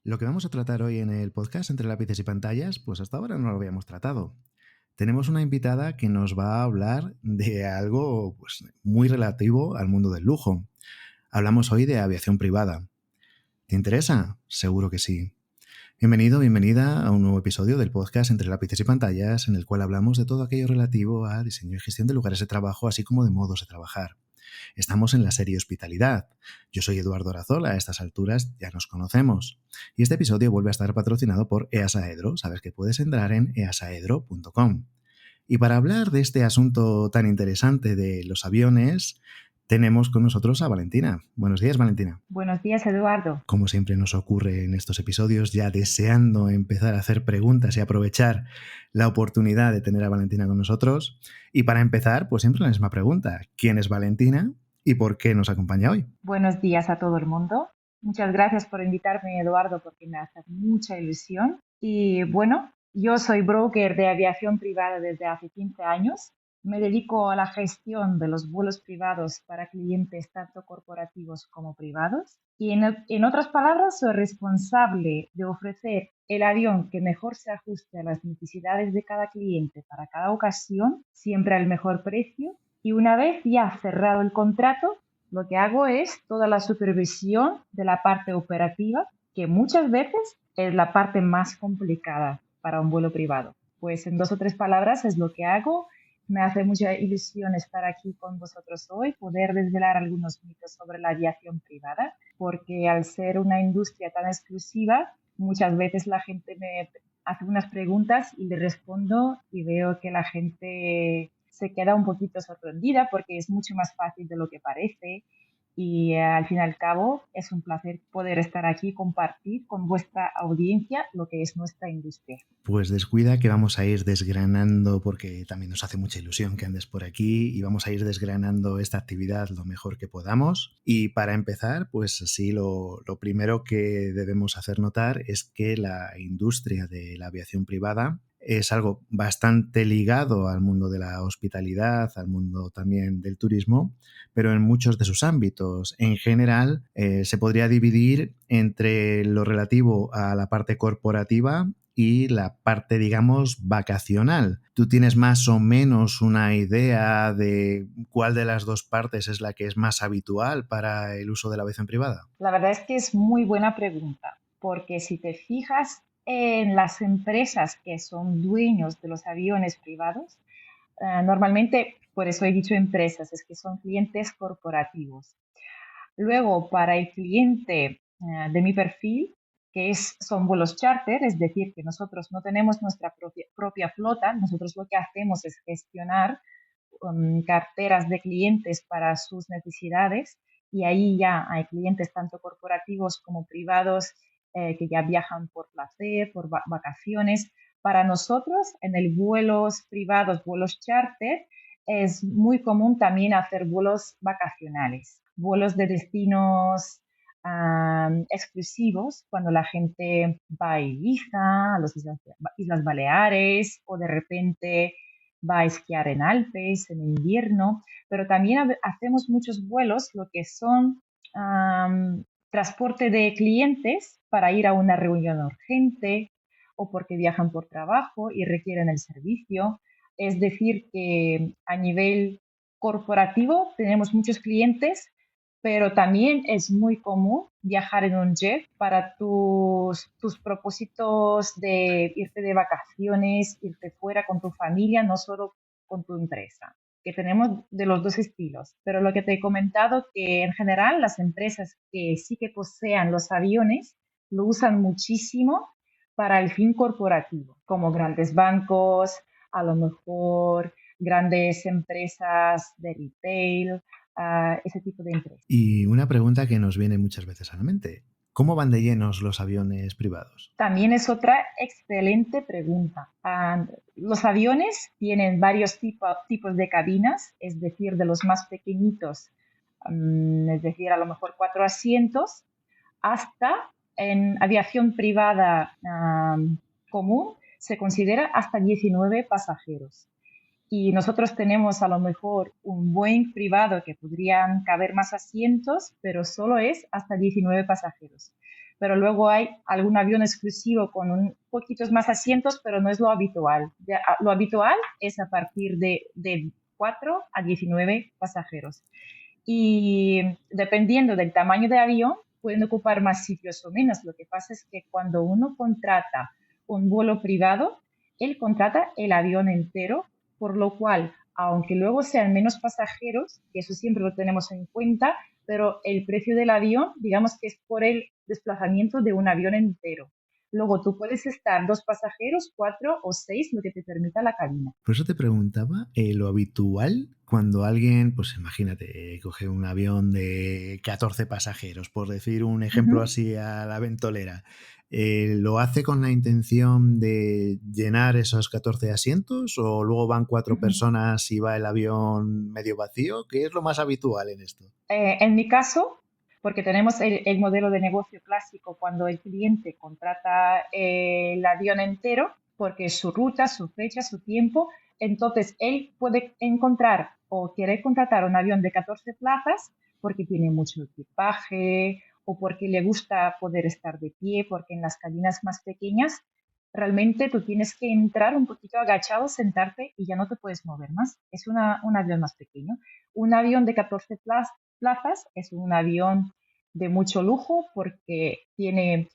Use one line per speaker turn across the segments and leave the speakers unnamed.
Lo que vamos a tratar hoy en el podcast Entre lápices y pantallas, pues hasta ahora no lo habíamos tratado. Tenemos una invitada que nos va a hablar de algo pues, muy relativo al mundo del lujo. Hablamos hoy de aviación privada. ¿Te interesa? Seguro que sí. Bienvenido, bienvenida a un nuevo episodio del podcast Entre lápices y pantallas, en el cual hablamos de todo aquello relativo a diseño y gestión de lugares de trabajo, así como de modos de trabajar. Estamos en la serie Hospitalidad. Yo soy Eduardo Arazola, a estas alturas ya nos conocemos. Y este episodio vuelve a estar patrocinado por EASAEDRO. Sabes que puedes entrar en easaedro.com. Y para hablar de este asunto tan interesante de los aviones, tenemos con nosotros a Valentina. Buenos días, Valentina.
Buenos días, Eduardo.
Como siempre nos ocurre en estos episodios, ya deseando empezar a hacer preguntas y aprovechar la oportunidad de tener a Valentina con nosotros. Y para empezar, pues siempre la misma pregunta. ¿Quién es Valentina y por qué nos acompaña hoy?
Buenos días a todo el mundo. Muchas gracias por invitarme, Eduardo, porque me hace mucha ilusión. Y bueno, yo soy broker de aviación privada desde hace 15 años. Me dedico a la gestión de los vuelos privados para clientes tanto corporativos como privados. Y en otras palabras, soy responsable de ofrecer el avión que mejor se ajuste a las necesidades de cada cliente para cada ocasión, siempre al mejor precio. Y una vez ya cerrado el contrato, lo que hago es toda la supervisión de la parte operativa, que muchas veces es la parte más complicada para un vuelo privado. Pues en 2 o 3 palabras es lo que hago. Me hace mucha ilusión estar aquí con vosotros hoy, poder desvelar algunos mitos sobre la aviación privada, porque al ser una industria tan exclusiva, muchas veces la gente me hace unas preguntas y le respondo y veo que la gente se queda un poquito sorprendida porque es mucho más fácil de lo que parece y al fin y al cabo es un placer poder estar aquí y compartir con vuestra audiencia lo que es nuestra industria.
Pues descuida que vamos a ir desgranando, porque también nos hace mucha ilusión que andes por aquí, y vamos a ir desgranando esta actividad lo mejor que podamos. Y para empezar, pues sí, lo primero que debemos hacer notar es que la industria de la aviación privada es algo bastante ligado al mundo de la hospitalidad, al mundo también del turismo, pero en muchos de sus ámbitos. En general, se podría dividir entre lo relativo a la parte corporativa y la parte, digamos, vacacional. ¿Tú tienes más o menos una idea de cuál de las dos partes es la que es más habitual para el uso de la aviación privada?
La verdad es que es muy buena pregunta, porque si te fijas en las empresas que son dueños de los aviones privados, normalmente, por eso he dicho empresas, es que son clientes corporativos. Luego, para el cliente de mi perfil, son vuelos charter, es decir, que nosotros no tenemos nuestra propia flota, nosotros lo que hacemos es gestionar carteras de clientes para sus necesidades y ahí ya hay clientes tanto corporativos como privados que ya viajan por placer, por vacaciones. Para nosotros, en el vuelos privados, vuelos charter, es muy común también hacer vuelos vacacionales, vuelos de destinos exclusivos, cuando la gente va a Ibiza, a las Islas Baleares, o de repente va a esquiar en Alpes en invierno, pero también hacemos muchos vuelos, lo que son transporte de clientes para ir a una reunión urgente o porque viajan por trabajo y requieren el servicio. Es decir, que a nivel corporativo tenemos muchos clientes, pero también es muy común viajar en un jet para tus propósitos de irte de vacaciones, irte fuera con tu familia, no solo con tu empresa, que tenemos de los dos estilos. Pero lo que te he comentado, que en general las empresas que sí que posean los aviones lo usan muchísimo para el fin corporativo, como grandes bancos, a lo mejor grandes empresas de retail, ese tipo de empresas.
Y una pregunta que nos viene muchas veces a la mente. ¿Cómo van de llenos los aviones privados?
También es otra excelente pregunta. Los aviones tienen varios tipos de cabinas, es decir, de los más pequeñitos, es decir, a lo mejor 4 asientos, hasta en aviación privada común se considera hasta 19 pasajeros. Y nosotros tenemos a lo mejor un Boeing privado que podrían caber más asientos, pero solo es hasta 19 pasajeros. pero luego hay algún avión exclusivo con un poquitos más asientos, pero no es lo habitual. Lo habitual es a partir de 4 a 19 pasajeros. Y dependiendo del tamaño de avión, pueden ocupar más sitios o menos. Lo que pasa es que cuando uno contrata un vuelo privado, él contrata el avión entero, por lo cual, aunque luego sean menos pasajeros, que eso siempre lo tenemos en cuenta, pero el precio del avión, digamos que es por el desplazamiento de un avión entero. Luego tú puedes estar 2 pasajeros, 4 o 6, lo que te permita la cabina.
Por eso te preguntaba, lo habitual cuando alguien, pues imagínate, coge un avión de 14 pasajeros, por decir un ejemplo
Ujú,
así a la ventolera, ¿lo hace con la intención de llenar esos 14 asientos o luego van cuatro
ujú.
personas y va el avión medio vacío? ¿Qué es lo más habitual en esto?
En mi caso, porque tenemos el modelo de negocio clásico cuando el cliente contrata el avión entero, porque es su ruta, su fecha, su tiempo, entonces él puede encontrar o querer contratar un avión de 14 plazas porque tiene mucho equipaje o porque le gusta poder estar de pie, porque en las cabinas más pequeñas realmente tú tienes que entrar un poquito agachado, sentarte y ya no te puedes mover más. Es un avión más pequeño. Un avión de 14 plazas es un avión de mucho lujo porque tiene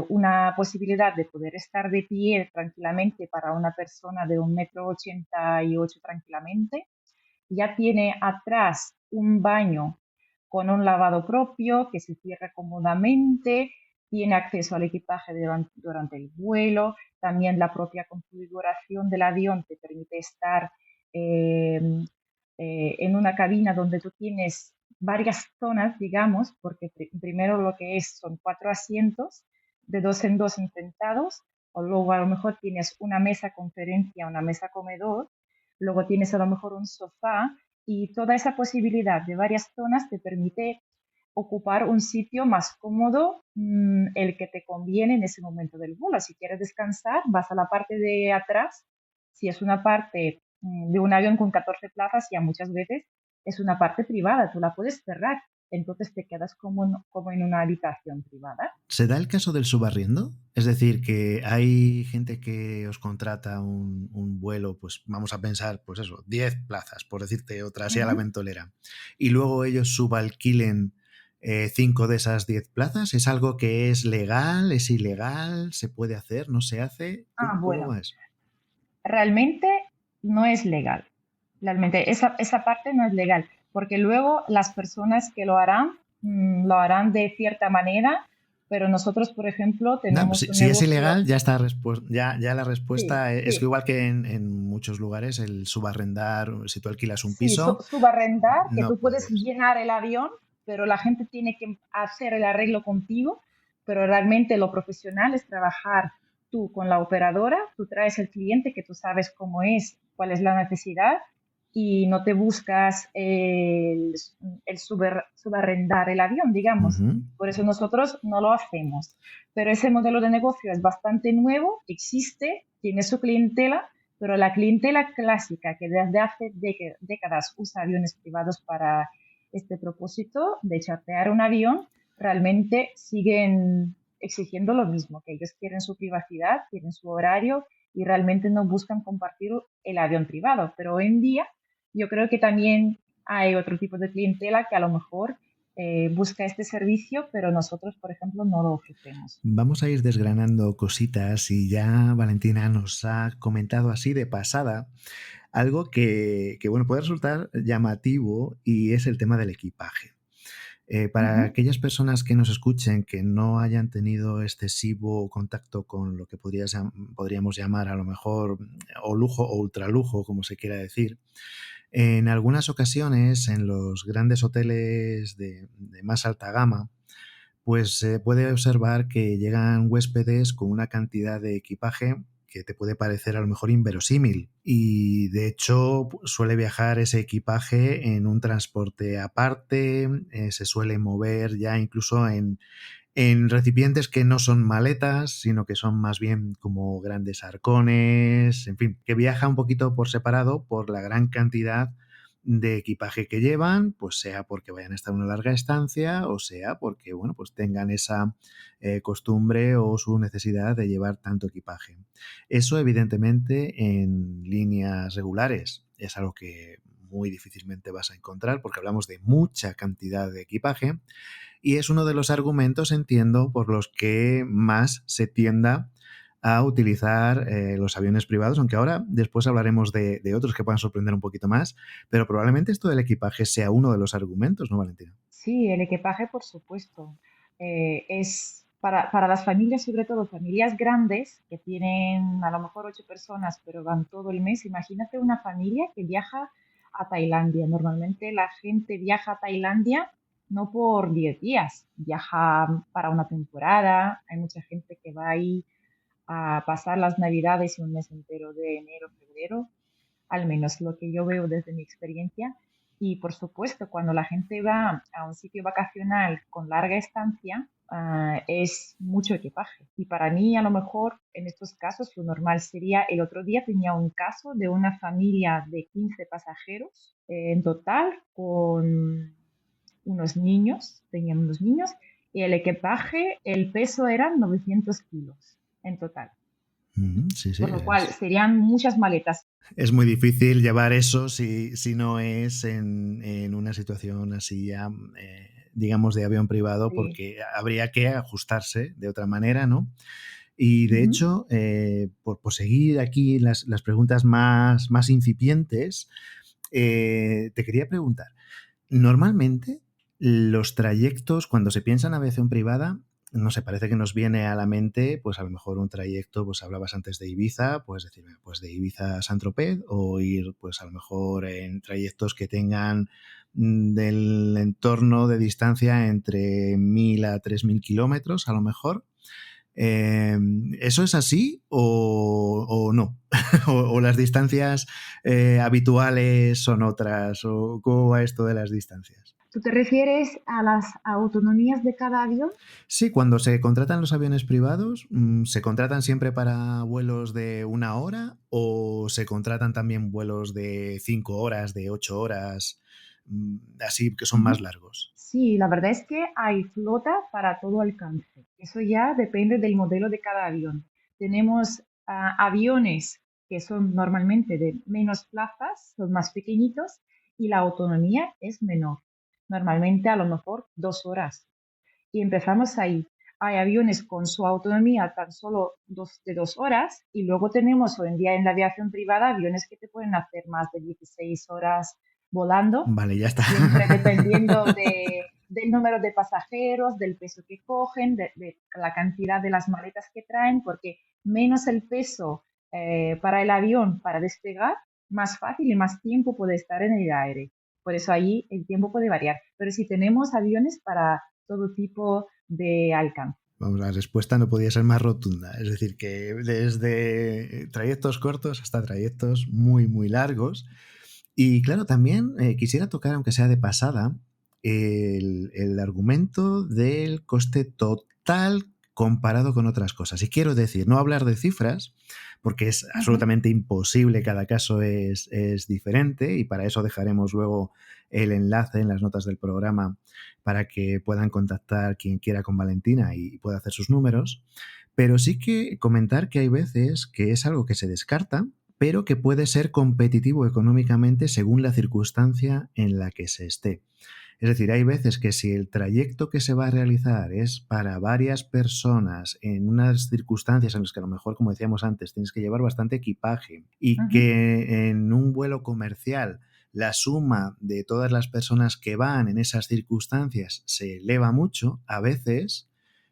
una posibilidad de poder estar de pie tranquilamente para una persona de 1,88 m tranquilamente. Ya tiene atrás un baño con un lavado propio que se cierra cómodamente, tiene acceso al equipaje durante el vuelo, también la propia configuración del avión te permite estar eh, en una cabina donde tú tienes varias zonas, digamos, porque primero lo que es son 4 asientos de dos en dos enfrentados, o luego a lo mejor tienes una mesa conferencia, una mesa comedor, luego tienes a lo mejor un sofá y toda esa posibilidad de varias zonas te permite ocupar un sitio más cómodo, el que te conviene en ese momento del vuelo. Si quieres descansar, vas a la parte de atrás. Si es una parte de un avión con 14 plazas, ya muchas veces es una parte privada, tú la puedes cerrar, entonces te quedas como en una habitación privada.
¿Se da el caso del subarriendo? Es decir, que hay gente que os contrata un vuelo, pues vamos a pensar, pues eso, 10 plazas, por decirte otra así a la
Ujú.
ventolera, y luego ellos subalquilen 5 de esas 10 plazas. ¿Es algo que es legal? ¿Es ilegal? ¿Se puede hacer? ¿No se hace? ¿Cómo
Bueno,
va eso?
realmente no es legal. Realmente esa parte no es legal, porque luego las personas que lo harán de cierta manera, pero nosotros, por ejemplo,
No,
tenemos un
si es
negocio.
ilegal, ya está ya la
Sí,
respuesta es que
sí,
igual que en muchos lugares el subarrendar, si tú alquilas un
sí,
piso,
subarrendar, que
no
tú puedes
puedes.
llenar el avión, pero la gente tiene que hacer el arreglo contigo, pero realmente lo profesional es trabajar tú con la operadora, tú traes el cliente que tú sabes cómo es, cuál es la necesidad y no te buscas subarrendar el avión, digamos.
Ujú.
Por eso nosotros no lo hacemos. Pero ese modelo de negocio es bastante nuevo, existe, tiene su clientela, pero la clientela clásica que desde hace décadas usa aviones privados para este propósito de chartear un avión, realmente siguen exigiendo lo mismo, que ellos quieren su privacidad, quieren su horario y realmente no buscan compartir el avión privado. Pero hoy en día yo creo que también hay otro tipo de clientela que a lo mejor busca este servicio, pero nosotros, por ejemplo, no lo ofrecemos.
Vamos a ir desgranando cositas y ya Valentina nos ha comentado así de pasada algo que, bueno, puede resultar llamativo y es el tema del equipaje. Para
Ujú.
aquellas personas que nos escuchen que no hayan tenido excesivo contacto con lo que podríamos llamar a lo mejor o lujo o ultralujo, como se quiera decir, en algunas ocasiones en los grandes hoteles de más alta gama, pues se puede observar que llegan huéspedes con una cantidad de equipaje que te puede parecer a lo mejor inverosímil y de hecho suele viajar ese equipaje en un transporte aparte, se suele mover ya incluso en recipientes que no son maletas, sino que son más bien como grandes arcones, en fin, que viaja un poquito por separado por la gran cantidad de equipaje que llevan, pues sea porque vayan a estar una larga estancia o sea porque, bueno, pues tengan esa costumbre o su necesidad de llevar tanto equipaje. Eso, evidentemente, en líneas regulares es algo que muy difícilmente vas a encontrar porque hablamos de mucha cantidad de equipaje y es uno de los argumentos, entiendo, por los que más se tienda a utilizar los aviones privados, aunque ahora después hablaremos de otros que puedan sorprender un poquito más, pero probablemente esto del equipaje sea uno de los argumentos, ¿no, Valentina?
Sí, el equipaje, por supuesto. Es para las familias, sobre todo familias grandes, que tienen a lo mejor 8 personas, pero van todo el mes. Imagínate una familia que viaja a Tailandia. Normalmente la gente viaja a Tailandia no por 10 días, viaja para una temporada. Hay mucha gente que va ahí a pasar las Navidades y un mes entero de enero, febrero, al menos lo que yo veo desde mi experiencia. Y por supuesto, cuando la gente va a un sitio vacacional con larga estancia, es mucho equipaje. Y para mí, a lo mejor, en estos casos, lo normal sería, el otro día tenía un caso de una familia de 15 pasajeros en total, con tenían unos niños, y el equipaje, el peso eran 900 kilos en total,
Sí, sí,
por lo cual serían muchas maletas.
es muy difícil llevar eso si no es en una situación así ya, digamos, de avión privado,
Sí.
porque habría que ajustarse de otra manera, ¿no? Y de
Ujú.
hecho, por seguir aquí las preguntas más incipientes, te quería preguntar, normalmente los trayectos, cuando se piensa en aviación privada, no sé, parece que nos viene a la mente, pues a lo mejor un trayecto, pues hablabas antes de Ibiza, puedes decirme, pues de Ibiza a Saint-Tropez, o ir, pues a lo mejor en trayectos que tengan del entorno de distancia entre 1.000 a 3.000 kilómetros, a lo mejor. ¿Eso es así o no? O las distancias habituales son otras? ¿O cómo va esto de las distancias?
¿Tú te refieres a las autonomías de cada avión?
Sí, cuando se contratan los aviones privados, ¿se contratan siempre para vuelos de 1 hora o se contratan también vuelos de 5 horas, de 8 horas, así que son más
Ujú.
largos?
Sí, la verdad es que hay flota para todo alcance. Eso ya depende del modelo de cada avión. Tenemos aviones que son normalmente de menos plazas, son más pequeñitos y la autonomía es menor. Normalmente a lo mejor 2 horas. Y empezamos ahí. Hay aviones con su autonomía tan solo de 2 horas y luego tenemos hoy en día en la aviación privada aviones que te pueden hacer más de 16 horas volando,
Vale, ya está.
siempre dependiendo del número de pasajeros, del peso que cogen, de la cantidad de las maletas que traen, porque menos el peso para el avión para despegar, más fácil y más tiempo puede estar en el aire. Por eso ahí el tiempo puede variar. Pero si tenemos aviones para todo tipo de alcance.
Vamos, la respuesta no podía ser más rotunda. Es decir, que desde trayectos cortos hasta trayectos muy largos. Y claro, también quisiera tocar, aunque sea de pasada, el argumento del coste total comparado con otras cosas. Y quiero decir, no hablar de cifras, porque es
Ujú.
absolutamente imposible, cada caso es diferente y para eso dejaremos luego el enlace en las notas del programa para que puedan contactar quien quiera con Valentina y pueda hacer sus números. Pero sí que comentar que hay veces que es algo que se descarta, pero que puede ser competitivo económicamente según la circunstancia en la que se esté. Es decir, hay veces que si el trayecto que se va a realizar es para varias personas en unas circunstancias en las que a lo mejor, como decíamos antes, tienes que llevar bastante equipaje y
Ujú.
que en un vuelo comercial la suma de todas las personas que van en esas circunstancias se eleva mucho, a veces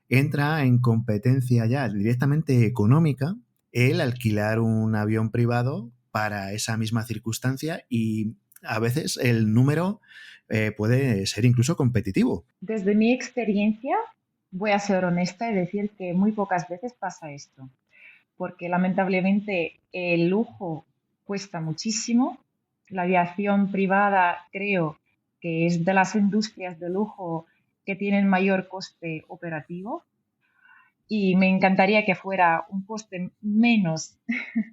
entra en competencia ya directamente económica el alquilar un avión privado para esa misma circunstancia y a veces el número puede ser incluso competitivo.
Desde mi experiencia, voy a ser honesta y decir que muy pocas veces pasa esto, porque lamentablemente el lujo cuesta muchísimo. La aviación privada creo que es de las industrias de lujo que tienen mayor coste operativo. y me encantaría que fuera un coste menos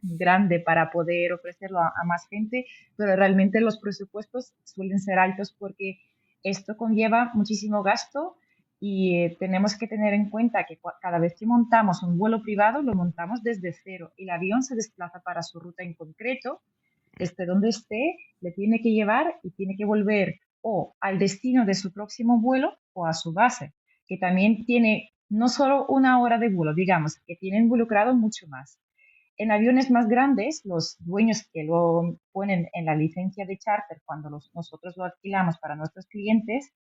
grande para poder ofrecerlo a más gente, pero realmente los presupuestos suelen ser altos porque esto conlleva muchísimo gasto y tenemos que tener en cuenta que cada vez que montamos un vuelo privado lo montamos desde cero. El avión se desplaza para su ruta en concreto, esté donde esté, le tiene que llevar y tiene que volver o al destino de su próximo vuelo o a su base, que también tiene no solo una hora de vuelo, digamos, que tiene involucrado mucho más. En aviones más grandes, los dueños que lo ponen en la licencia de charter cuando nosotros lo alquilamos para nuestros clientes,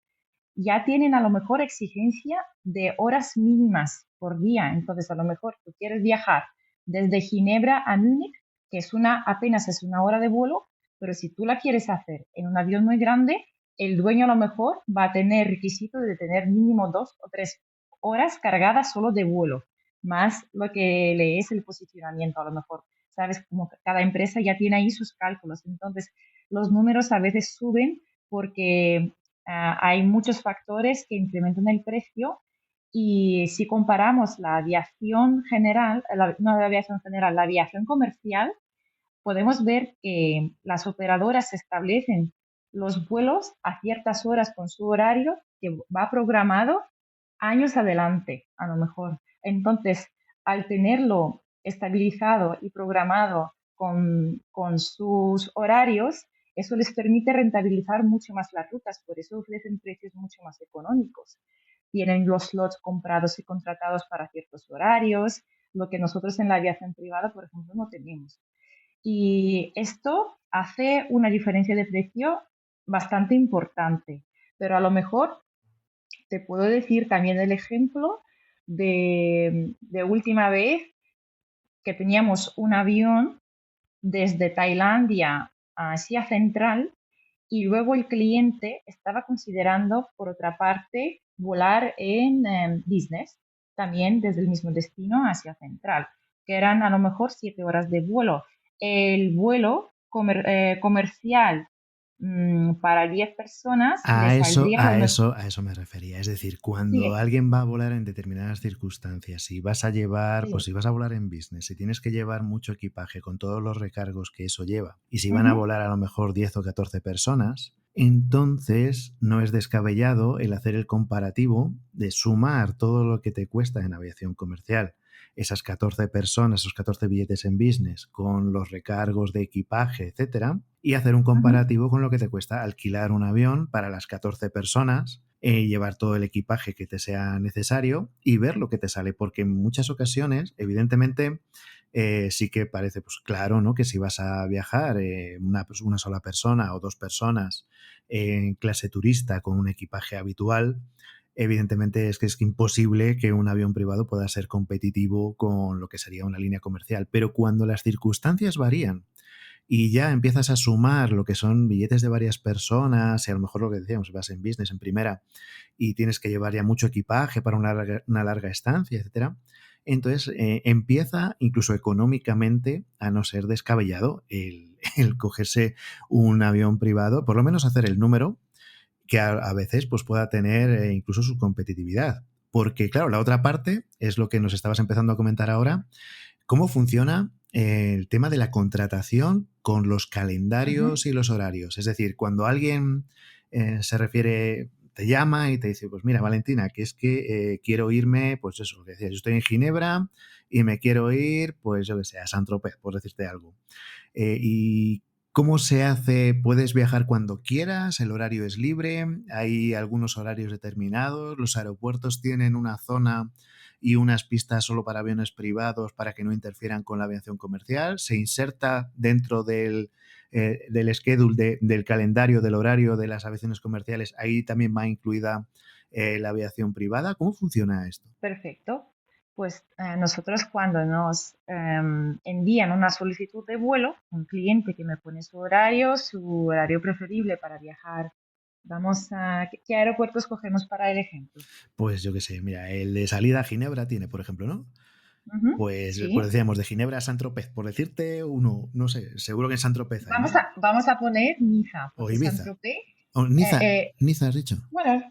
ya tienen a lo mejor exigencia de horas mínimas por día. Entonces, a lo mejor tú quieres viajar desde Ginebra a Múnich, que apenas es una hora de vuelo, pero si tú la quieres hacer en un avión muy grande, el dueño a lo mejor va a tener requisito de tener mínimo 2 o 3 horas cargadas solo de vuelo, más lo que le es el posicionamiento a lo mejor. Sabes, como cada empresa ya tiene ahí sus cálculos. Entonces, los números a veces suben porque hay muchos factores que incrementan el precio y si comparamos la aviación general, no la aviación general, la aviación comercial, podemos ver que las operadoras establecen los vuelos a ciertas horas con su horario que va programado años adelante, a lo mejor. Entonces, al tenerlo estabilizado y programado con sus horarios, eso les permite rentabilizar mucho más las rutas, por eso ofrecen precios mucho más económicos. Tienen los slots comprados y contratados para ciertos horarios, lo que nosotros en la aviación privada, por ejemplo, no tenemos. Y esto hace una diferencia de precio bastante importante, pero a lo mejor te puedo decir también el ejemplo de última vez que teníamos un avión desde Tailandia a Asia Central y luego el cliente estaba considerando, por otra parte, volar en business, también desde el mismo destino a Asia Central, que eran a lo mejor 7 horas de vuelo. El vuelo comercial para 10 personas le
A eso,
saldría a lo
a
mejor...
eso, a eso me refería. Es decir, cuando
Sí,
alguien va a volar en determinadas circunstancias, si vas a llevar, pues
sí.
si vas a volar en business, si tienes que llevar mucho equipaje con todos los recargos que eso lleva, y si van a
Ujú,
volar a lo mejor 10 o 14 personas, entonces no es descabellado el hacer el comparativo de sumar todo lo que te cuesta en aviación comercial, esas 14 personas, esos 14 billetes en business, con los recargos de equipaje, etcétera, y hacer un
ujú.
comparativo con lo que te cuesta alquilar un avión para las 14 personas, llevar todo el equipaje que te sea necesario y ver lo que te sale, porque en muchas ocasiones, evidentemente, sí que parece pues claro, ¿no? Que si vas a viajar una sola persona o dos personas en clase turista con un equipaje habitual, evidentemente es que es imposible que un avión privado pueda ser competitivo con lo que sería una línea comercial. Pero cuando las circunstancias varían y ya empiezas a sumar lo que son billetes de varias personas y a lo mejor lo que decíamos, vas en business, en primera, y tienes que llevar ya mucho equipaje para una larga estancia, etcétera. Entonces empieza incluso económicamente a no ser descabellado el cogerse un avión privado, por lo menos hacer el número que a veces pues, pueda tener incluso su competitividad. Porque, claro, la otra parte es lo que nos estabas empezando a comentar ahora, cómo funciona el tema de la contratación con los
Ujú.
calendarios y los horarios. Es decir, cuando alguien se refiere, te llama y te dice, pues mira, Valentina, que es que quiero irme, pues eso, lo que decías, yo estoy en Ginebra y me quiero ir, pues yo que sé, a Saint-Tropez, por decirte algo. ¿Y cómo se hace? ¿Puedes viajar cuando quieras? ¿El horario es libre? ¿Hay algunos horarios determinados? ¿Los aeropuertos tienen una zona y unas pistas solo para aviones privados para que no interfieran con la aviación comercial? ¿Se inserta dentro del schedule, del calendario, del horario de las aviaciones comerciales? ¿Ahí también va incluida la aviación privada? ¿Cómo funciona esto?
Perfecto. Pues nosotros cuando nos envían una solicitud de vuelo, un cliente que me pone su horario preferible para viajar, ¿qué aeropuerto escogemos para el ejemplo?
Pues yo qué sé, mira, el de salida a Ginebra tiene, por ejemplo, ¿no?
Ujú,
Pues
sí.
decíamos, de Ginebra a Saint-Tropez, por decirte uno, no sé, seguro que en Saint-Tropez hay, ¿no?
Vamos a poner Niza,
O
porque
Ibiza.
Saint-Tropez,
O
eh,
Niza,
eh,
Niza has dicho.
bueno,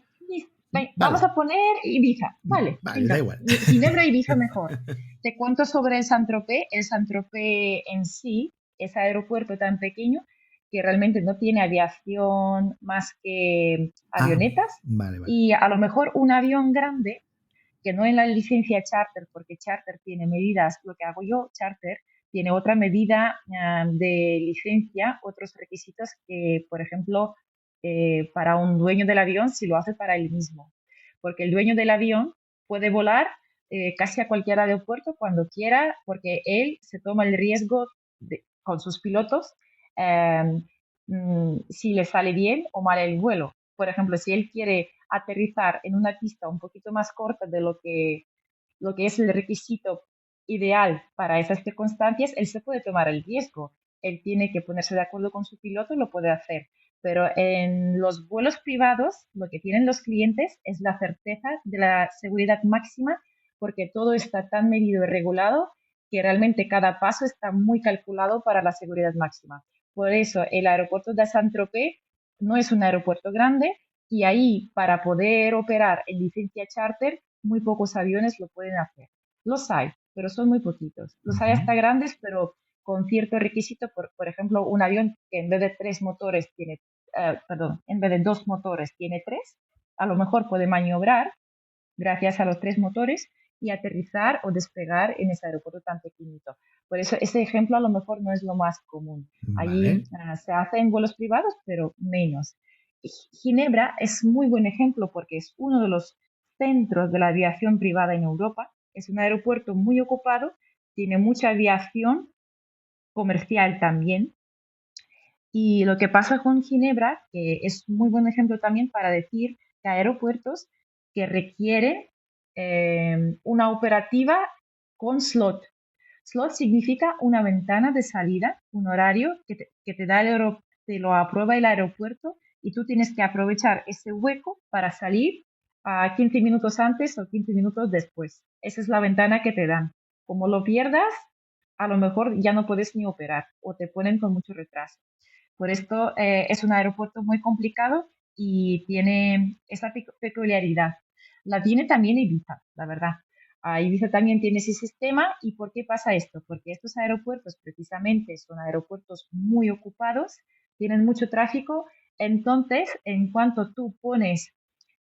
Vamos
Vale,
a poner Ibiza. Vale,
vale, da
venga,
igual.
Ginebra, Ibiza mejor. Te cuento sobre el Saint-Tropez. El Saint-Tropez en sí es aeropuerto tan pequeño que realmente no tiene aviación más que
Ah,
avionetas
vale, vale.
y a lo mejor un avión grande que no en la licencia charter, porque charter tiene medidas, lo que hago yo, charter, tiene otra medida de licencia, otros requisitos que, por ejemplo, para un dueño del avión, si lo hace para él mismo. Porque el dueño del avión puede volar casi a cualquier aeropuerto cuando quiera, porque él se toma el riesgo con sus pilotos eh, si le sale bien o mal el vuelo. Por ejemplo, si él quiere aterrizar en una pista un poquito más corta de lo que es el requisito ideal para esas circunstancias, él se puede tomar el riesgo. Él tiene que ponerse de acuerdo con su piloto y lo puede hacer. Pero en los vuelos privados, lo que tienen los clientes es la certeza de la seguridad máxima, porque todo está tan medido y regulado que realmente cada paso está muy calculado para la seguridad máxima. Por eso el aeropuerto de Saint-Tropez no es un aeropuerto grande, y ahí para poder operar en licencia charter, muy pocos aviones lo pueden hacer. Los hay, pero son muy poquitos. Los hay
Ujú.
hasta grandes, pero con cierto requisito, por ejemplo, un avión que en vez de tres motores tiene, perdón, en vez de dos motores tiene tres, a lo mejor puede maniobrar gracias a los tres motores y aterrizar o despegar en ese aeropuerto tan pequeñito. Por eso ese ejemplo a lo mejor no es lo más común.
Vale.
Allí se hace en vuelos privados, pero menos. Ginebra es muy buen ejemplo porque es uno de los centros de la aviación privada en Europa. Es un aeropuerto muy ocupado, tiene mucha aviación comercial también. Y lo que pasa con Ginebra, que es muy buen ejemplo también para decir que hay aeropuertos que requieren una operativa con slot. Slot significa una ventana de salida, un horario que te da te lo aprueba el aeropuerto y tú tienes que aprovechar ese hueco para salir a 15 minutos antes o 15 minutos después. Esa es la ventana que te dan. Como lo pierdas, a lo mejor ya no puedes ni operar o te ponen con mucho retraso. Por esto es un aeropuerto muy complicado y tiene esa peculiaridad. La tiene también Ibiza, la verdad. Ibiza también tiene ese sistema. ¿Y por qué pasa esto? Porque estos aeropuertos precisamente son aeropuertos muy ocupados, tienen mucho tráfico. Entonces, en cuanto tú pones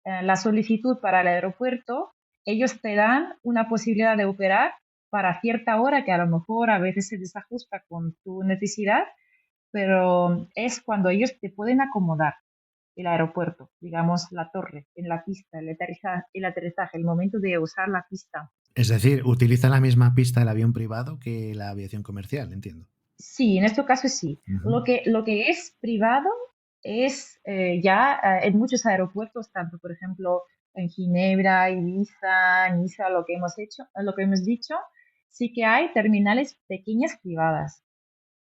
la solicitud para el aeropuerto, ellos te dan una posibilidad de operar para cierta hora que a lo mejor a veces se desajusta con tu necesidad, pero es cuando ellos te pueden acomodar el aeropuerto, digamos la torre, en la pista, el aterrizaje, el momento de usar la pista.
Es decir, utiliza la misma pista el avión privado que la aviación comercial, entiendo.
Sí, en este caso sí.
Ujú.
Lo que es privado es ya en muchos aeropuertos, tanto por ejemplo en Ginebra, Ibiza, Niza, lo que hemos hecho, lo que hemos dicho, sí que hay terminales pequeñas privadas,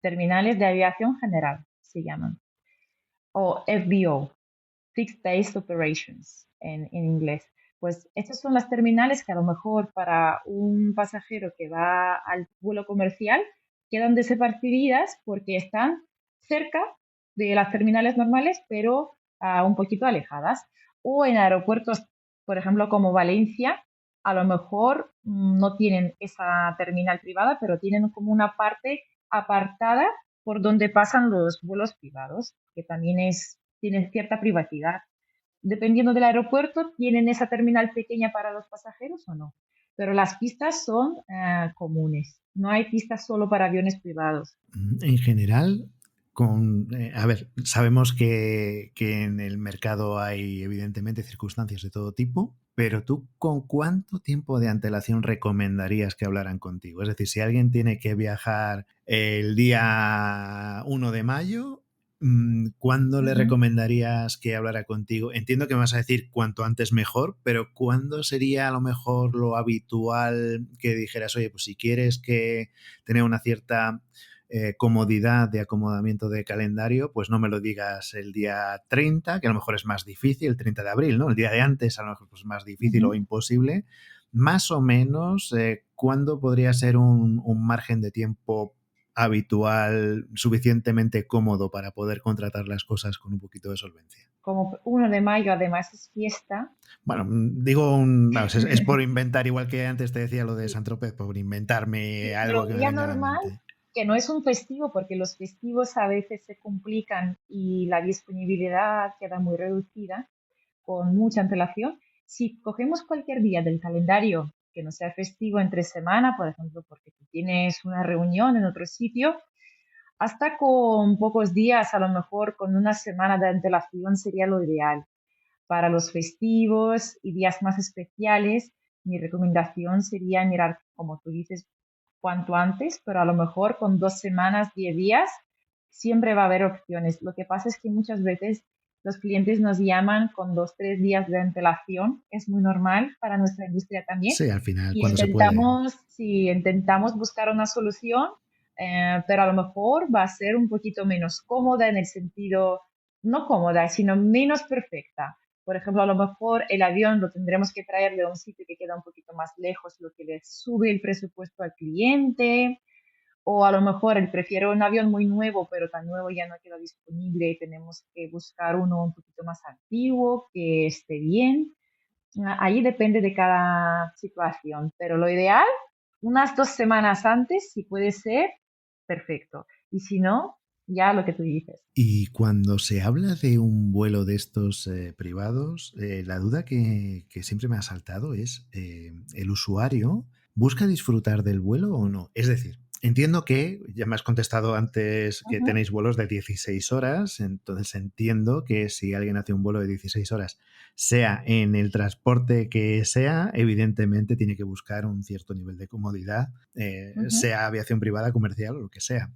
terminales de aviación general se llaman, o FBO, Fixed Base Operations en inglés. Pues estas son las terminales que a lo mejor para un pasajero que va al vuelo comercial quedan desapercibidas porque están cerca de las terminales normales, pero un poquito alejadas. O en aeropuertos, por ejemplo, como Valencia, a lo mejor no tienen esa terminal privada, pero tienen como una parte apartada por donde pasan los vuelos privados, que también tienen cierta privacidad. Dependiendo del aeropuerto, tienen esa terminal pequeña para los pasajeros o no. Pero las pistas son comunes. No hay pistas solo para aviones privados.
En general, a ver, sabemos que en el mercado hay evidentemente circunstancias de todo tipo, pero tú ¿con cuánto tiempo de antelación recomendarías que hablaran contigo? Es decir, si alguien tiene que viajar el día 1 de mayo, ¿cuándo le
Ujú.
recomendarías que hablara contigo? Entiendo que me vas a decir cuanto antes mejor, pero ¿cuándo sería a lo mejor lo habitual que dijeras, oye, pues si quieres que tener una cierta comodidad de acomodamiento de calendario, pues no me lo digas el día 30, que a lo mejor es más difícil, el 30 de abril, ¿no? El día de antes a lo mejor pues, es más difícil o
Ujú.
imposible. Más o menos, ¿cuándo podría ser un margen de tiempo habitual suficientemente cómodo para poder contratar las cosas con un poquito de solvencia?
Como 1 de mayo además es fiesta.
Bueno, digo, vamos, es por inventar, igual que antes te decía lo de San Tropez, por inventarme
Sí, pero
algo que
un
me
día
venga a la
normal,
mente.
que no es un festivo, porque los festivos a veces se complican y la disponibilidad queda muy reducida con mucha antelación. Si cogemos cualquier día del calendario que no sea festivo entre semana, por ejemplo, porque tú tienes una reunión en otro sitio, hasta con pocos días, a lo mejor con una semana de antelación sería lo ideal. Para los festivos y días más especiales, mi recomendación sería mirar, como tú dices, cuanto antes, pero a lo mejor con 2 semanas, 10 días, siempre va a haber opciones. Lo que pasa es que muchas veces los clientes nos llaman con 2, 3 días de antelación. Es muy normal para nuestra industria también.
Sí, al final,
Y
cuando se puede.
intentamos, si intentamos buscar una solución, pero a lo mejor va a ser un poquito menos cómoda en el sentido, no cómoda, sino menos perfecta. Por ejemplo, a lo mejor el avión lo tendremos que traer de un sitio que queda un poquito más lejos, lo que le sube el presupuesto al cliente. O a lo mejor él prefiere un avión muy nuevo, pero tan nuevo ya no queda disponible y tenemos que buscar uno un poquito más antiguo, que esté bien. Ahí depende de cada situación, pero lo ideal, unas 2 semanas antes, si puede ser, perfecto. Y si no, ya lo que tú dices.
Y cuando se habla de un vuelo de estos privados, la duda que siempre me ha saltado es, ¿el usuario busca disfrutar del vuelo o no? Es decir, entiendo que, ya me has contestado antes que
Ujú,
tenéis vuelos de 16 horas, entonces entiendo que si alguien hace un vuelo de 16 horas, sea en el transporte que sea, evidentemente tiene que buscar un cierto nivel de comodidad,
ujú.
sea aviación privada, comercial o lo que sea.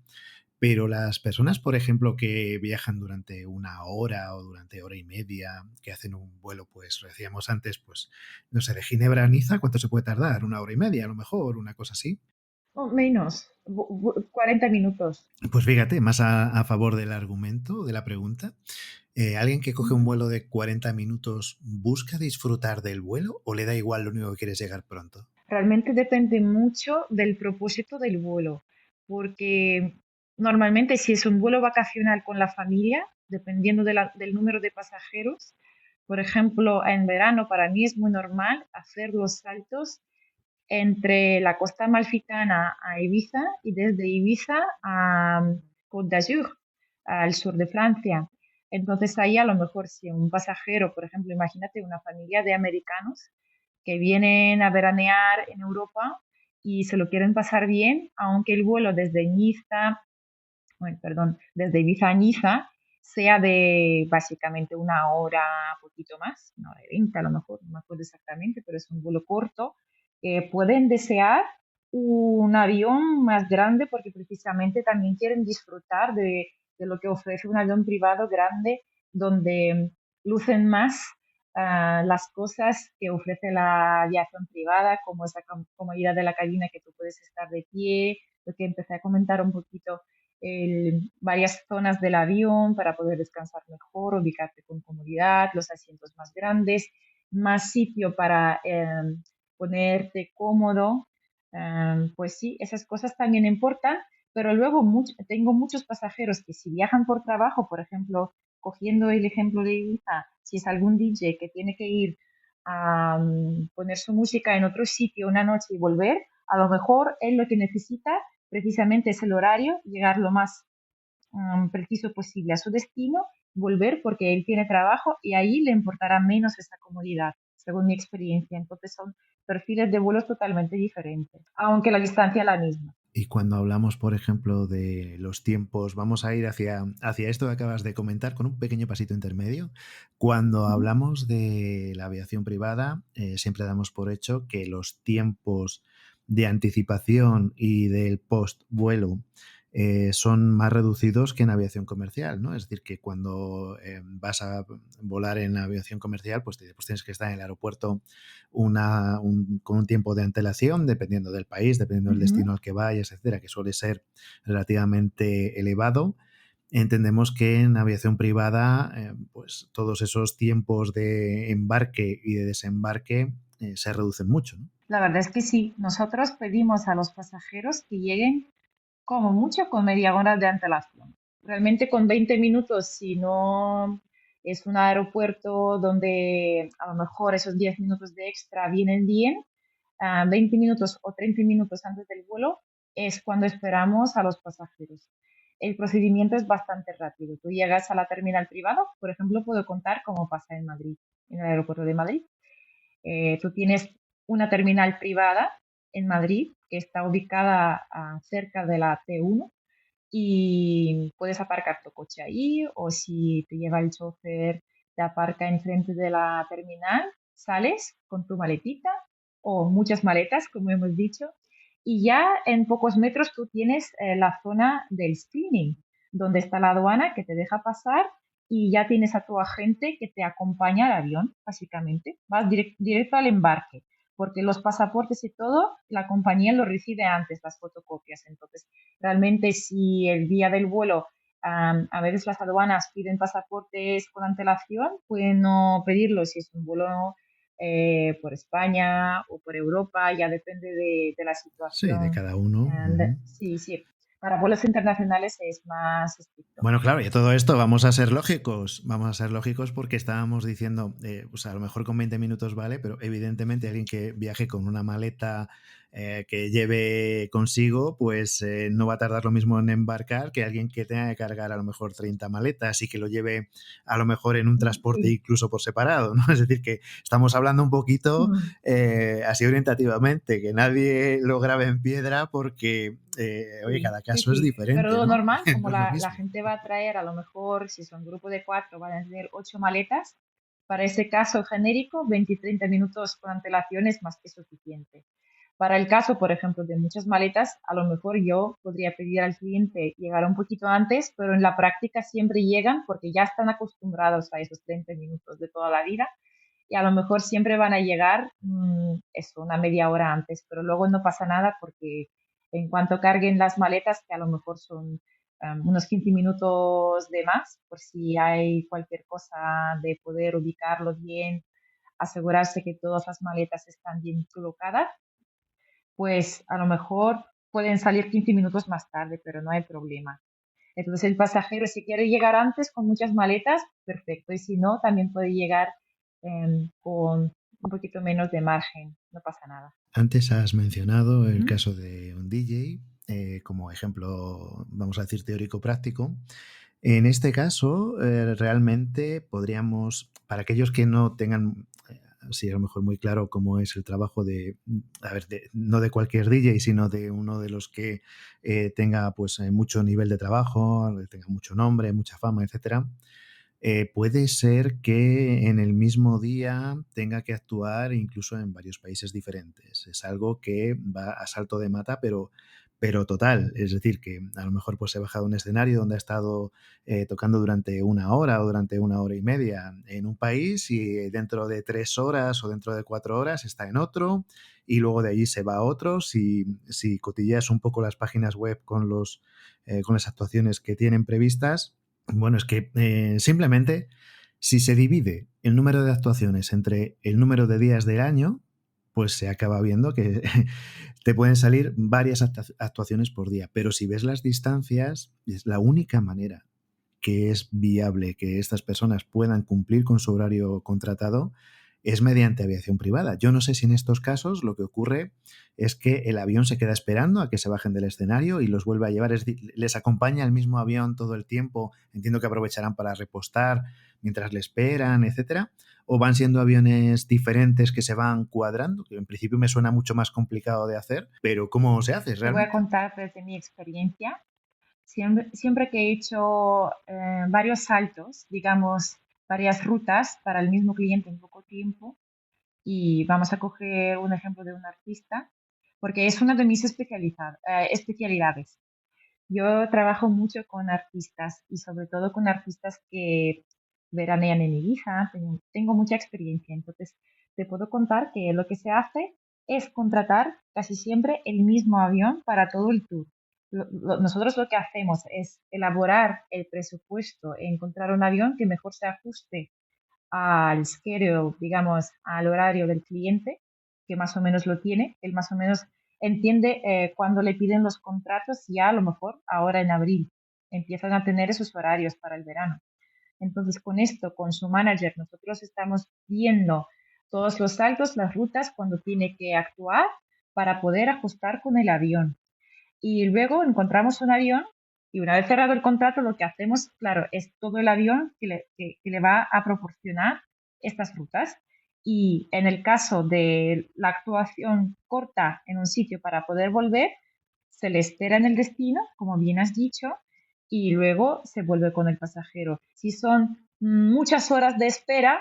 Pero las personas, por ejemplo, que viajan durante 1 hora o durante hora y media, que hacen un vuelo, pues lo decíamos antes, pues no sé, de Ginebra a Niza, ¿cuánto se puede tardar? 1 hora y media, a lo mejor, una cosa así.
O menos, 40 minutos.
Pues fíjate, más a favor del argumento, de la pregunta, ¿alguien que coge un
Ujú.
vuelo de 40 minutos busca disfrutar del vuelo o le da igual, lo único que quiere es llegar pronto?
Realmente depende mucho del propósito del vuelo, porque normalmente si es un vuelo vacacional con la familia, dependiendo del número de pasajeros, por ejemplo, en verano para mí es muy normal hacer los saltos entre la costa amalfitana a Ibiza y desde Ibiza a Côte d'Azur, al sur de Francia. Entonces ahí a lo mejor si un pasajero, por ejemplo, imagínate una familia de americanos que vienen a veranear en Europa y se lo quieren pasar bien, aunque el vuelo desde Niza, bueno, perdón, desde Ibiza a Niza sea de básicamente 1 hora, poquito más, 1 hora y 20 a lo mejor, no me acuerdo exactamente, pero es un vuelo corto. Pueden desear un avión más grande porque precisamente también quieren disfrutar de lo que ofrece un avión privado grande donde lucen más las cosas que ofrece la aviación privada, como esa comodidad de la cabina que tú puedes estar de pie, lo que empecé a comentar un poquito, varias zonas del avión para poder descansar mejor, ubicarte con comodidad, los asientos más grandes, más sitio para ponerte cómodo. Pues sí, esas cosas también importan, pero luego tengo muchos pasajeros que si viajan por trabajo, por ejemplo, cogiendo el ejemplo de Ibiza, si es algún DJ que tiene que ir a poner su música en otro sitio una noche y volver, a lo mejor él lo que necesita precisamente es el horario, llegar lo más preciso posible a su destino, volver porque él tiene trabajo y ahí le importará menos esa comodidad, según mi experiencia. Entonces son perfiles de vuelos totalmente diferentes, aunque la distancia es la misma.
Y cuando hablamos, por ejemplo, de los tiempos, vamos a ir hacia esto que acabas de comentar con un pequeño pasito intermedio. Cuando
Ujú.
hablamos de la aviación privada, siempre damos por hecho que los tiempos de anticipación y del post vuelo son más reducidos que en aviación comercial, ¿no? Es decir, que cuando vas a volar en aviación comercial, pues tienes que estar en el aeropuerto con un tiempo de antelación, dependiendo del país, dependiendo del
Ujú.
destino al que vayas, etcétera, que suele ser relativamente elevado. Entendemos que en aviación privada, pues todos esos tiempos de embarque y de desembarque se reducen mucho, ¿no?
La verdad es que sí, nosotros pedimos a los pasajeros que lleguen como mucho con media hora de antelación. Realmente con 20 minutos, si no es un aeropuerto donde a lo mejor esos 10 minutos de extra vienen bien, 20 minutos o 30 minutos antes del vuelo es cuando esperamos a los pasajeros. El procedimiento es bastante rápido. Tú llegas a la terminal privada, por ejemplo, puedo contar cómo pasa en Madrid, en el aeropuerto de Madrid. Tú tienes una terminal privada en Madrid que está ubicada cerca de la T1 y puedes aparcar tu coche ahí o si te lleva el chofer, te aparca enfrente de la terminal, sales con tu maletita o muchas maletas, como hemos dicho, y ya en pocos metros tú tienes la zona del screening, donde está la aduana que te deja pasar y ya tienes a tu agente que te acompaña al avión, básicamente. Vas directo al embarque, porque los pasaportes y todo, la compañía lo recibe antes, las fotocopias. Entonces, realmente si el día del vuelo a veces las aduanas piden pasaportes con antelación, pueden no pedirlo si es un vuelo por España o por Europa, ya depende de la
Sí, de
situación.
cada uno. Ujú.
Sí, sí. Para vuelos internacionales es más estricto.
Bueno, claro, y todo esto vamos a ser lógicos porque estábamos diciendo, pues a lo mejor con 20 minutos vale, pero evidentemente alguien que viaje con una maleta que lleve consigo, pues no va a tardar lo mismo en embarcar que alguien que tenga que cargar a lo mejor 30 maletas y que lo lleve a lo mejor en un transporte
Sí.
incluso por separado, ¿no? Es decir, que estamos hablando un poquito
Mm.
así orientativamente, que nadie lo grabe en piedra porque, oye,
Sí,
cada
sí,
caso es
sí. Pero
diferente,
lo
¿no?
normal, como
No es lo
la
mismo.
gente va a traer, a lo mejor, si son grupo de cuatro, van a tener 8 maletas, para ese caso genérico, 20 y 30 minutos con antelación es más que suficiente. Para el caso, por ejemplo, de muchas maletas, a lo mejor yo podría pedir al cliente llegar un poquito antes, pero en la práctica siempre llegan porque ya están acostumbrados a esos 30 minutos de toda la vida y a lo mejor siempre van a llegar eso, una media hora antes, pero luego no pasa nada porque en cuanto carguen las maletas, que a lo mejor son unos 15 minutos de más, por si hay cualquier cosa de poder ubicarlos bien, asegurarse que todas las maletas están bien colocadas, pues a lo mejor pueden salir 15 minutos más tarde, pero no hay problema. Entonces el pasajero, si quiere llegar antes con muchas maletas, perfecto. Y si no, también puede llegar con un poquito menos de margen, no pasa nada.
Antes has mencionado el
Ujú.
caso de un DJ como ejemplo, vamos a decir, teórico práctico. En este caso, realmente podríamos, para aquellos que no tengan así a lo mejor muy claro cómo es el trabajo de, a ver, no de cualquier DJ, sino de uno de los que tenga pues mucho nivel de trabajo, tenga mucho nombre, mucha fama, etcétera. Puede ser que en el mismo día tenga que actuar incluso en varios países diferentes. Es algo que va a salto de mata, pero total. Es decir, que a lo mejor pues se baja de un escenario donde ha estado tocando durante una hora o durante una hora y media en un país y dentro de 3 horas o dentro de 4 horas está en otro y luego de allí se va a otro. Si cotilleas un poco las páginas web con las actuaciones que tienen previstas, bueno, es que simplemente si se divide el número de actuaciones entre el número de días del año, pues se acaba viendo que te pueden salir varias actuaciones por día. Pero si ves las distancias, es la única manera que es viable que estas personas puedan cumplir con su horario contratado es mediante aviación privada. Yo no sé si en estos casos lo que ocurre es que el avión se queda esperando a que se bajen del escenario y los vuelve a llevar, es decir, les acompaña el mismo avión todo el tiempo, entiendo que aprovecharán para repostar mientras le esperan, etcétera, o van siendo aviones diferentes que se van cuadrando, que en principio me suena mucho más complicado de hacer, pero ¿cómo se hace
Te voy a
realmente?
contar desde mi experiencia. Siempre que he hecho varios saltos, digamos, varias rutas para el mismo cliente en poco tiempo, y vamos a coger un ejemplo de un artista, porque es una de mis especialidades. Yo trabajo mucho con artistas y sobre todo con artistas que veranean en Ibiza. Tengo mucha experiencia, entonces te puedo contar que lo que se hace es contratar casi siempre el mismo avión para todo el tour. Nosotros lo que hacemos es elaborar el presupuesto, encontrar un avión que mejor se ajuste al schedule, digamos, al horario del cliente, que más o menos lo tiene. Él más o menos entiende cuando le piden los contratos, ya a lo mejor ahora en abril empiezan a tener esos horarios para el verano. Entonces, con esto, con su manager, nosotros estamos viendo todos los saltos, las rutas, cuando tiene que actuar para poder ajustar con el avión. Y luego encontramos un avión y una vez cerrado el contrato, lo que hacemos, claro, es todo el avión que le va a proporcionar estas rutas. Y en el caso de la actuación corta en un sitio para poder volver, se le espera en el destino, como bien has dicho, y luego se vuelve con el pasajero. Si son muchas horas de espera,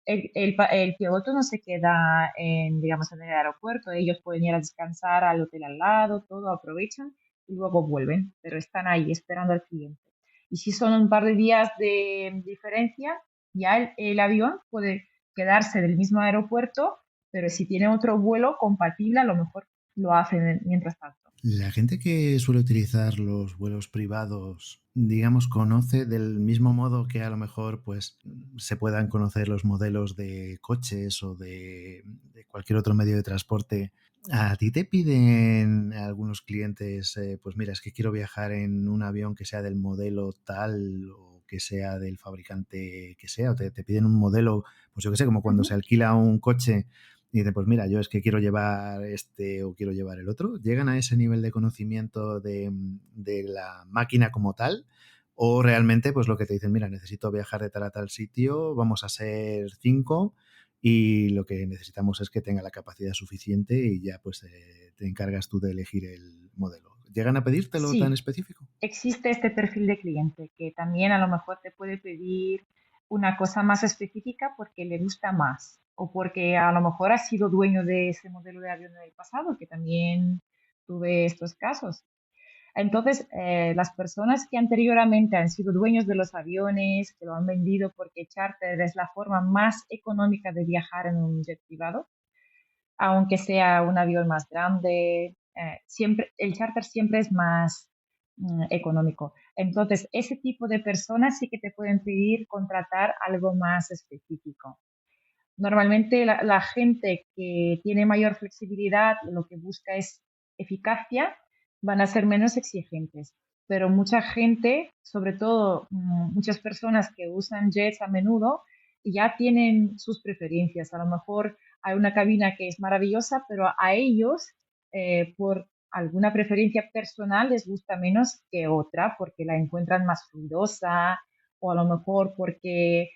el piloto no se queda en, digamos, en el aeropuerto. Ellos pueden ir a descansar al hotel al lado, todo aprovechan y luego vuelven, pero están ahí esperando al cliente. Y si son un par de días de diferencia, ya el avión puede quedarse del mismo aeropuerto, pero si tiene otro vuelo compatible, a lo mejor lo hacen mientras tanto.
La gente que suele utilizar los vuelos privados, digamos, conoce del mismo modo que a lo mejor pues se puedan conocer los modelos de coches o de cualquier otro medio de transporte. ¿A ti te piden algunos clientes, pues mira, es que quiero viajar en un avión que sea del modelo tal o que sea del fabricante que sea? ¿O te piden un modelo, pues yo qué sé, como cuando se
Ujú.
alquila un coche y dicen, pues mira, yo es que quiero llevar este o quiero llevar el otro? ¿Llegan a ese nivel de conocimiento de la máquina como tal? ¿O realmente, pues lo que te dicen, mira, necesito viajar de tal a tal sitio, vamos a ser 5 y lo que necesitamos es que tenga la capacidad suficiente y ya pues te encargas tú de elegir el modelo? ¿Llegan a pedírtelo tan
Sí,
específico?
existe este perfil de cliente que también a lo mejor te puede pedir una cosa más específica porque le gusta más o porque a lo mejor ha sido dueño de ese modelo de avión en el pasado, que también tuve estos casos. Entonces, las personas que anteriormente han sido dueños de los aviones, que lo han vendido porque charter es la forma más económica de viajar en un jet privado, aunque sea un avión más grande, siempre, el charter siempre es más económico. Entonces, ese tipo de personas sí que te pueden pedir contratar algo más específico. Normalmente la gente que tiene mayor flexibilidad, lo que busca es eficacia, van a ser menos exigentes. Pero mucha gente, sobre todo muchas personas que usan jets a menudo, ya tienen sus preferencias. A lo mejor hay una cabina que es maravillosa, pero a ellos, por alguna preferencia personal, les gusta menos que otra porque la encuentran más fluidosa o a lo mejor porque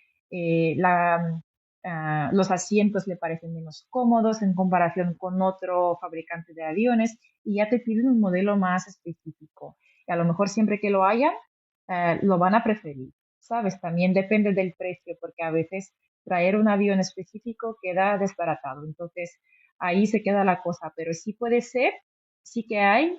los asientos le parecen menos cómodos en comparación con otro fabricante de aviones y ya te piden un modelo más específico. Y a lo mejor siempre que lo haya, lo van a preferir, ¿sabes? También depende del precio, porque a veces traer un avión específico queda desbaratado. Entonces, ahí se queda la cosa, pero sí puede ser, sí que hay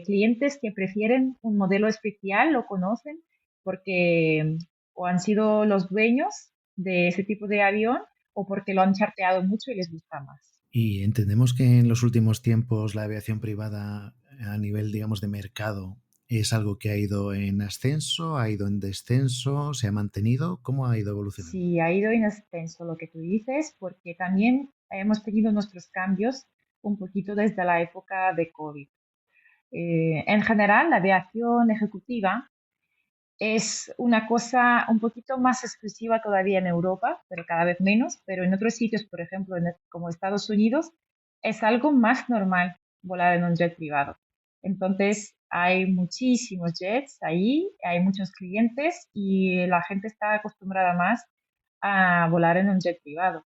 clientes que prefieren un modelo especial, lo conocen, porque o han sido los dueños de ese tipo de avión o porque lo han charteado mucho y les gusta más.
Y entendemos que en los últimos tiempos la aviación privada a nivel, digamos, de mercado es algo que ha ido en ascenso, ha ido en descenso, se ha mantenido. ¿Cómo ha ido evolucionando?
Sí, ha ido en ascenso lo que tú dices, porque también hemos tenido nuestros cambios un poquito desde la época de COVID. En general, la aviación ejecutiva es una cosa un poquito más exclusiva todavía en Europa, pero cada vez menos, pero en otros sitios, por ejemplo, como Estados Unidos, es algo más normal volar en un jet privado. Entonces, hay muchísimos jets ahí, hay muchos clientes y la gente está acostumbrada más a volar en un jet privado,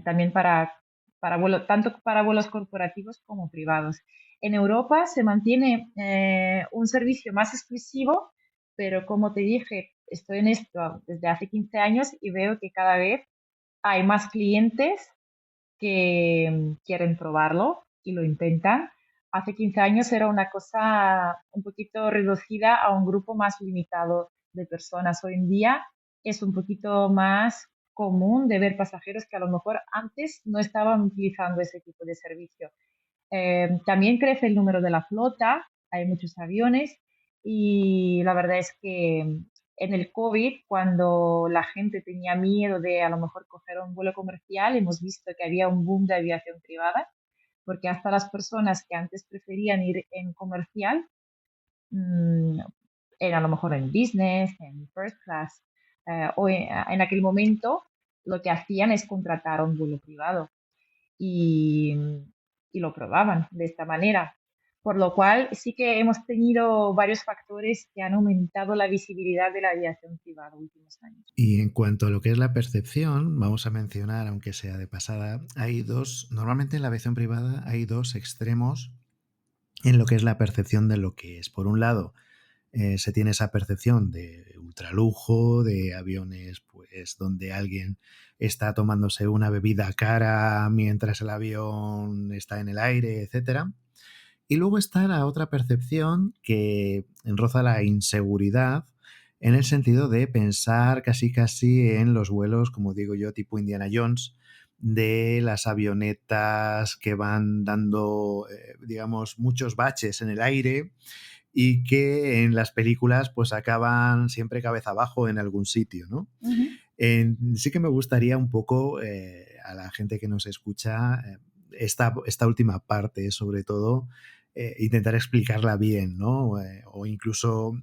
también tanto para vuelos corporativos como privados. En Europa se mantiene un servicio más exclusivo, pero como te dije, estoy en esto desde hace 15 años y veo que cada vez hay más clientes que quieren probarlo y lo intentan. Hace 15 años era una cosa un poquito reducida a un grupo más limitado de personas. Hoy en día es un poquito más común de ver pasajeros que a lo mejor antes no estaban utilizando ese tipo de servicio. También crece el número de la flota, hay muchos aviones y la verdad es que en el COVID, cuando la gente tenía miedo de a lo mejor coger un vuelo comercial, hemos visto que había un boom de aviación privada porque hasta las personas que antes preferían ir en comercial, mm, a lo mejor en business, en first class, en aquel momento lo que hacían es contratar un vuelo privado y, y lo probaban de esta manera. Por lo cual sí que hemos tenido varios factores que han aumentado la visibilidad de la aviación privada en los últimos años.
Y en cuanto a lo que es la percepción, vamos a mencionar, aunque sea de pasada, normalmente en la aviación privada hay dos extremos en lo que es la percepción de lo que es. Por un lado, se tiene esa percepción de ultralujo, de aviones pues donde alguien está tomándose una bebida cara mientras el avión está en el aire, etcétera. Y luego está la otra percepción que roza la inseguridad en el sentido de pensar casi casi en los vuelos, como digo yo, tipo Indiana Jones, de las avionetas que van dando, digamos, muchos baches en el aire y que en las películas pues acaban siempre cabeza abajo en algún sitio, ¿no?
Ujú,
Sí que me gustaría un poco a la gente que nos escucha esta última parte, sobre todo, intentar explicarla bien, ¿no? O incluso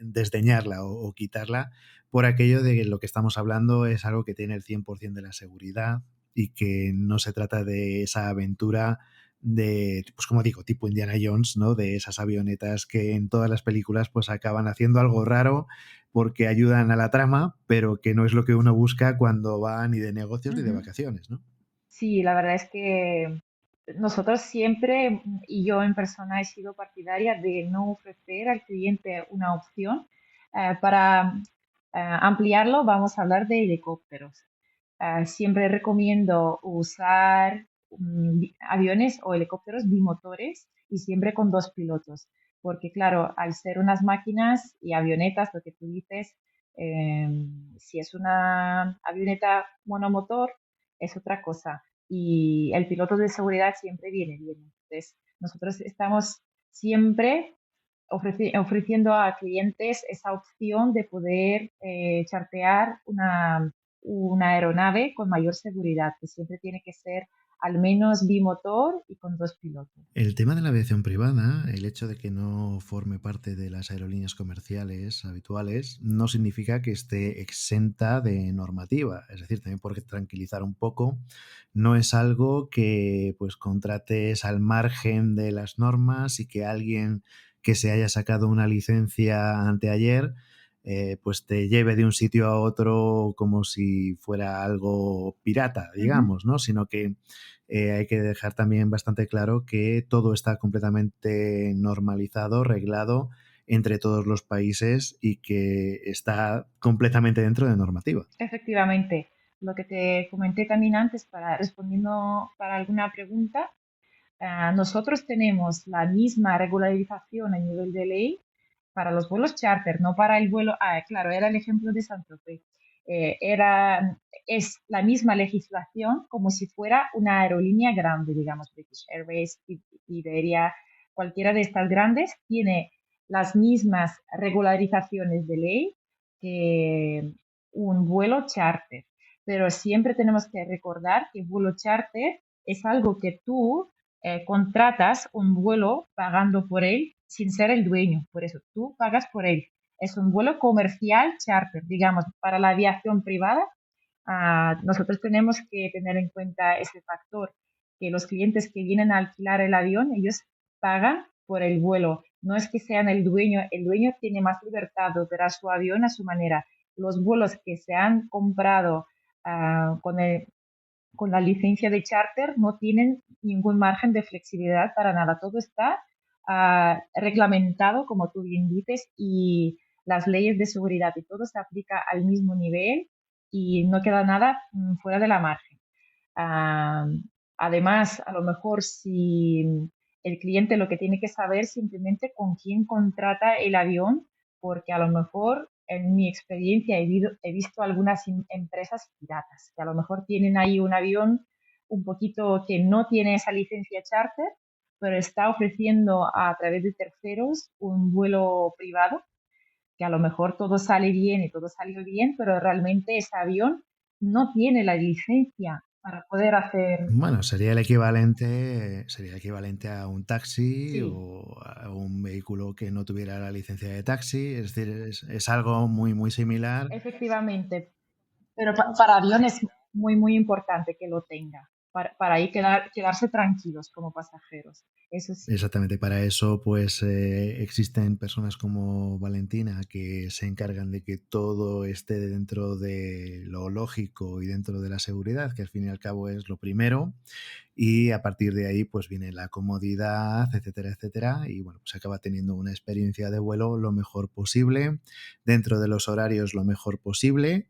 desdeñarla o quitarla por aquello de que lo que estamos hablando es algo que tiene el 100% de la seguridad y que no se trata de esa aventura de, pues como digo, tipo Indiana Jones, ¿no? De esas avionetas que en todas las películas pues acaban haciendo algo raro porque ayudan a la trama, pero que no es lo que uno busca cuando va ni de negocios ni de
ujú.
vacaciones, ¿no?
Sí, la verdad es que nosotros siempre, y yo en persona he sido partidaria de no ofrecer al cliente una opción. Para ampliarlo, vamos a hablar de helicópteros. Siempre recomiendo usar aviones o helicópteros bimotores y siempre con dos pilotos, porque claro, al ser unas máquinas y avionetas, lo que tú dices, eh, si es una avioneta monomotor, es otra cosa. Y el piloto de seguridad siempre viene bien. Entonces, nosotros estamos siempre ofreciendo a clientes esa opción de poder chartear una aeronave con mayor seguridad, que siempre tiene que ser al menos bimotor y con dos pilotos.
El tema de la aviación privada, el hecho de que no forme parte de las aerolíneas comerciales habituales, no significa que esté exenta de normativa. Es decir, también por tranquilizar un poco, no es algo que pues contrates al margen de las normas y que alguien que se haya sacado una licencia anteayer pues te lleve de un sitio a otro como si fuera algo pirata,
Ujú.
digamos, ¿no? Sino que hay que dejar también bastante claro que todo está completamente normalizado, reglado entre todos los países y que está completamente dentro de normativa.
Efectivamente, lo que te comenté también antes, respondiendo para alguna pregunta, nosotros tenemos la misma regularización a nivel de ley para los vuelos charter, no para el vuelo. Claro, era el ejemplo de San Tropez. Es la misma legislación como si fuera una aerolínea grande, digamos, British Airways, Iberia, cualquiera de estas grandes tiene las mismas regularizaciones de ley que un vuelo charter. Pero siempre tenemos que recordar que vuelo charter es algo que tú contratas un vuelo pagando por él sin ser el dueño. Por eso tú pagas por él. Es un vuelo comercial charter, digamos, para la aviación privada. Nosotros tenemos que tener en cuenta ese factor, que los clientes que vienen a alquilar el avión, ellos pagan por el vuelo. No es que sean el dueño tiene más libertad de operar su avión a su manera. Los vuelos que se han comprado con la licencia de charter no tienen ningún margen de flexibilidad para nada. Todo está reglamentado, como tú bien dices, y las leyes de seguridad y todo se aplica al mismo nivel y no queda nada fuera de la margen. Ah, Además, a lo mejor si el cliente lo que tiene que saber simplemente con quién contrata el avión, porque a lo mejor en mi experiencia he visto algunas empresas piratas que a lo mejor tienen ahí un avión un poquito que no tiene esa licencia charter, pero está ofreciendo a través de terceros un vuelo privado, que a lo mejor todo sale bien y todo salió bien, pero realmente ese avión no tiene la licencia para poder hacer,
Bueno, sería el equivalente a un taxi
sí,
o a un vehículo que no tuviera la licencia de taxi. Es decir, es algo muy, muy similar.
efectivamente, pero para avión es muy, muy importante que lo tenga, para ahí quedarse tranquilos como pasajeros, eso sí.
Exactamente, para eso pues existen personas como Valentina que se encargan de que todo esté dentro de lo lógico y dentro de la seguridad, que al fin y al cabo es lo primero, y a partir de ahí pues viene la comodidad, etcétera, etcétera, y bueno, pues acaba teniendo una experiencia de vuelo lo mejor posible, dentro de los horarios lo mejor posible.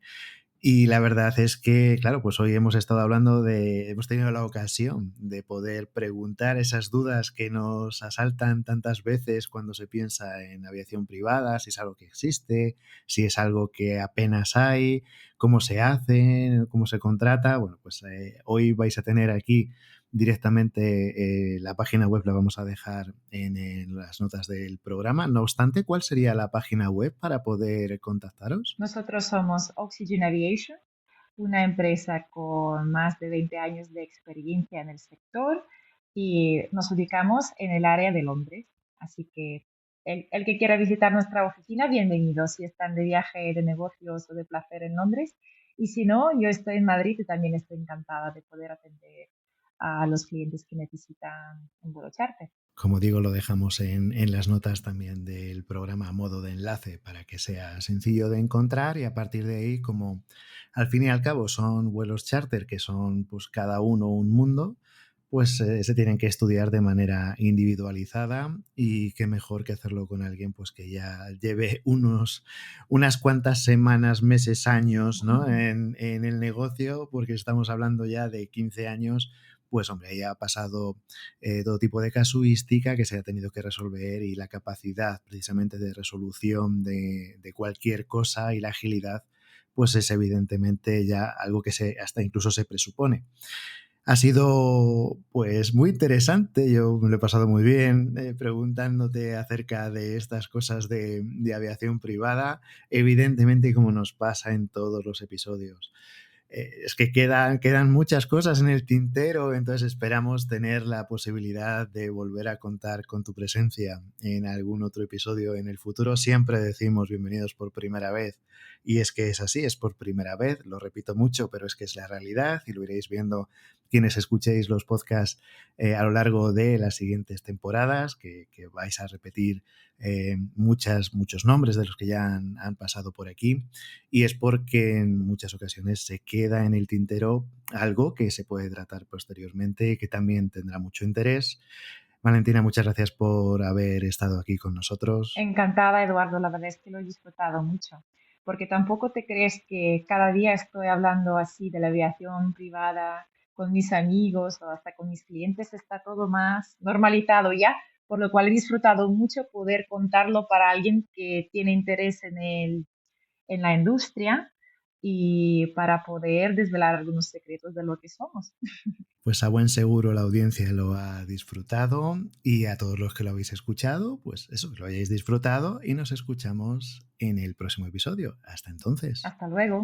Y la verdad es que, claro, pues hoy hemos tenido la ocasión de poder preguntar esas dudas que nos asaltan tantas veces cuando se piensa en aviación privada, si es algo que existe, si es algo que apenas hay, cómo se hace, cómo se contrata. Bueno, pues hoy vais a tener aquí directamente la página web, la vamos a dejar en las notas del programa. No obstante, ¿cuál sería la página web para poder contactaros?
Nosotros somos Oxygen Aviation, una empresa con más de 20 años de experiencia en el sector y nos ubicamos en el área de Londres. Así que el que quiera visitar nuestra oficina, bienvenido si están de viaje de negocios o de placer en Londres. Y si no, yo estoy en Madrid y también estoy encantada de poder atender a los clientes que necesitan un vuelo charter.
Como digo, lo dejamos en las notas también del programa a modo de enlace para que sea sencillo de encontrar y a partir de ahí, como al fin y al cabo son vuelos charter que son pues cada uno un mundo, pues se tienen que estudiar de manera individualizada y qué mejor que hacerlo con alguien pues que ya lleve unas cuantas semanas, meses, años, ¿no? en el negocio, porque estamos hablando ya de 15 años, pues hombre, ahí ha pasado todo tipo de casuística que se ha tenido que resolver y la capacidad precisamente de resolución de cualquier cosa y la agilidad, pues es evidentemente ya algo que hasta incluso se presupone. Ha sido pues muy interesante, yo me lo he pasado muy bien preguntándote acerca de estas cosas de aviación privada, evidentemente como nos pasa en todos los episodios. Es que quedan muchas cosas en el tintero, entonces esperamos tener la posibilidad de volver a contar con tu presencia en algún otro episodio en el futuro. Siempre decimos bienvenidos por primera vez y es que es así, es por primera vez, lo repito mucho, pero es que es la realidad y lo iréis viendo quienes escuchéis los podcasts a lo largo de las siguientes temporadas, que vais a repetir muchos nombres de los que ya han pasado por aquí y es porque en muchas ocasiones se queda en el tintero algo que se puede tratar posteriormente y que también tendrá mucho interés. Valentina, muchas gracias por haber estado aquí con nosotros.
Encantada, Eduardo, la verdad es que lo he disfrutado mucho, porque tampoco te crees que cada día estoy hablando así de la aviación privada con mis amigos o hasta con mis clientes, está todo más normalizado ya, por lo cual he disfrutado mucho poder contarlo para alguien que tiene interés en la industria y para poder desvelar algunos secretos de lo que somos.
Pues a buen seguro la audiencia lo ha disfrutado y a todos los que lo habéis escuchado, pues eso, que lo hayáis disfrutado y nos escuchamos en el próximo episodio. Hasta entonces.
Hasta luego.